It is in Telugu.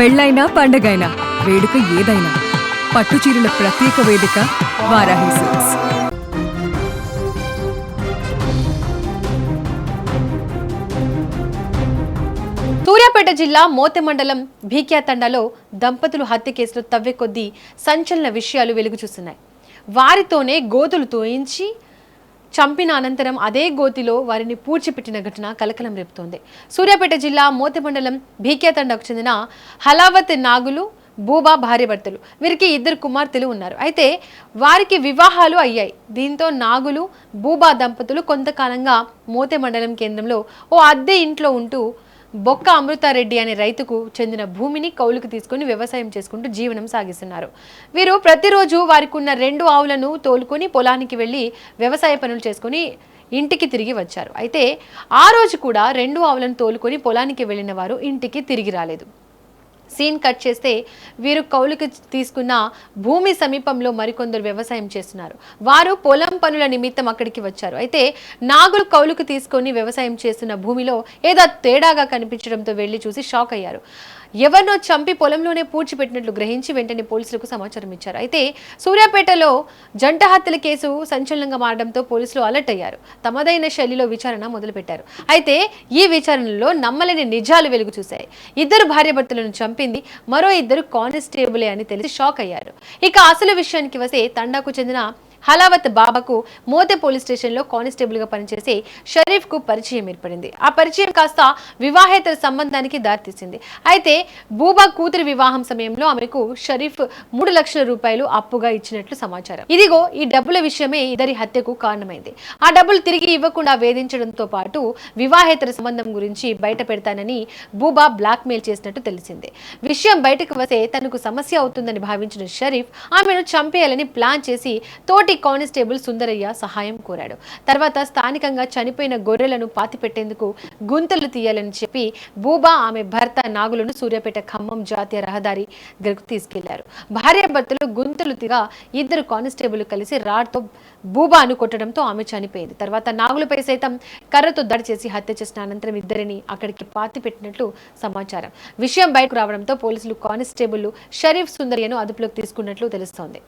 పెళ్ళైనా పండగైనా వేడుక ఏదైనా పట్టుచీరల ప్రత్యేక వేదిక వారాహి సిల్క్స్. సూర్యాపేట జిల్లా మోతె మండలం భీక్యాతండాలో దంపతులు హత్య కేసులో తవ్వే కొద్దీ సంచలన విషయాలు వెలుగు చూస్తున్నాయి. వారితోనే గోతులు తోయించి చంపిన అనంతరం అదే గోతిలో వారిని పూడ్చిపెట్టిన ఘటన కలకలం రేపుతోంది. సూర్యాపేట జిల్లా మోతె మండలం భీక్యాతండాకు చెందిన హలావత్ నాగులు బూబా భార్యభర్తలు. వీరికి 2 కుమార్తెలు ఉన్నారు. అయితే వారికి వివాహాలు అయ్యాయి. దీంతో నాగులు బూబా దంపతులు కొంతకాలంగా మోతె మండలం కేంద్రంలో ఓ అద్దె ఇంట్లో ఉంటూ బొక్క అమృతారెడ్డి అనే రైతుకు చెందిన భూమిని కౌలుకు తీసుకుని వ్యవసాయం చేసుకుంటూ జీవనం సాగిస్తున్నారు. వీరు ప్రతిరోజు వారికి ఉన్న 2 ఆవులను తోలుకొని పొలానికి వెళ్ళి వ్యవసాయ పనులు చేసుకుని ఇంటికి తిరిగి వచ్చారు. అయితే ఆ రోజు కూడా 2 ఆవులను తోలుకొని పొలానికి వెళ్ళిన వారు ఇంటికి తిరిగి రాలేదు. సీన్ కట్ చేస్తే వీరు కౌలుకు తీసుకున్న భూమి సమీపంలో మరికొందరు వ్యవసాయం చేస్తున్నారు. వారు పొలం పనుల నిమిత్తం అక్కడికి వచ్చారు. అయితే నాగులు కౌలుకు తీసుకొని వ్యవసాయం చేస్తున్న భూమిలో ఏదో తేడాగా కనిపించడంతో వెళ్లి చూసి షాక్ అయ్యారు. ఎవరినో చంపి పొలంలోనే పూడ్చిపెట్టినట్లు గ్రహించి వెంటనే పోలీసులకు సమాచారం ఇచ్చారు. అయితే సూర్యాపేటలో జంట హత్యల కేసు సంచలనంగా మారడంతో పోలీసులు అలర్ట్ అయ్యారు. తమదైన శైలిలో విచారణ మొదలుపెట్టారు. అయితే ఈ విచారణలో నమ్మలేని నిజాలు వెలుగు చూశాయి. 2 భార్యాభర్తలను చంపింది మరో 2 కానిస్టేబులే అని తెలిసి షాక్ అయ్యారు. ఇక అసలు విషయానికి వస్తే తండాకు చెందిన హలావత్ బాబాకు మోతె పోలీస్ స్టేషన్లో కానిస్టేబుల్ గా పనిచేసే షరీఫ్ కు పరిచయం ఏర్పడింది. ఆ పరిచయం కాస్త వివాహేతర సంబంధానికి దారితీసింది. అయితే బూబా కూతురి వివాహం సమయంలో ఆమెకు షరీఫ్ 3 లక్షల రూపాయలు అప్పుగా ఇచ్చినట్లు సమాచారం. ఇదిగో ఈ డబ్బుల విషయమే ఇద్దరి హత్యకు కారణమైంది. ఆ డబ్బులు తిరిగి ఇవ్వకుండా వేధించడంతో పాటు వివాహేతర సంబంధం గురించి బయట పెడతానని బూబా బ్లాక్ మెయిల్ చేసినట్టు తెలిసింది. విషయం బయటకు వస్తే తనకు సమస్య అవుతుందని భావించిన షరీఫ్ ఆమెను చంపేయాలని ప్లాన్ చేసి తోటి కానిస్టేబుల్ సుందరయ్య సహాయం కోరాడు. తర్వాత స్థానికంగా చనిపోయిన గొర్రెలను పాతిపెట్టేందుకు గుంతలు తీయాలని చెప్పి బూబా ఆమె భర్త నాగులను సూర్యాపేట ఖమ్మం జాతీయ రహదారి దగ్గరకు తీసుకెళ్లారు. భార్యాభర్తలు గుంతలు తీగా 2 కానిస్టేబుల్ కలిసి రాడ్తో బూబాను కొట్టడంతో ఆమె చనిపోయింది. తర్వాత నాగులపై సైతం కర్రతో దాడి చేసి హత్య చేసిన అనంతరం ఇద్దరిని అక్కడికి పాతిపెట్టినట్లు సమాచారం. విషయం బయటకు రావడంతో పోలీసులు కానిస్టేబుల్ షరీఫ్ సుందరయ్యను అదుపులోకి తీసుకున్నట్లు తెలుస్తోంది.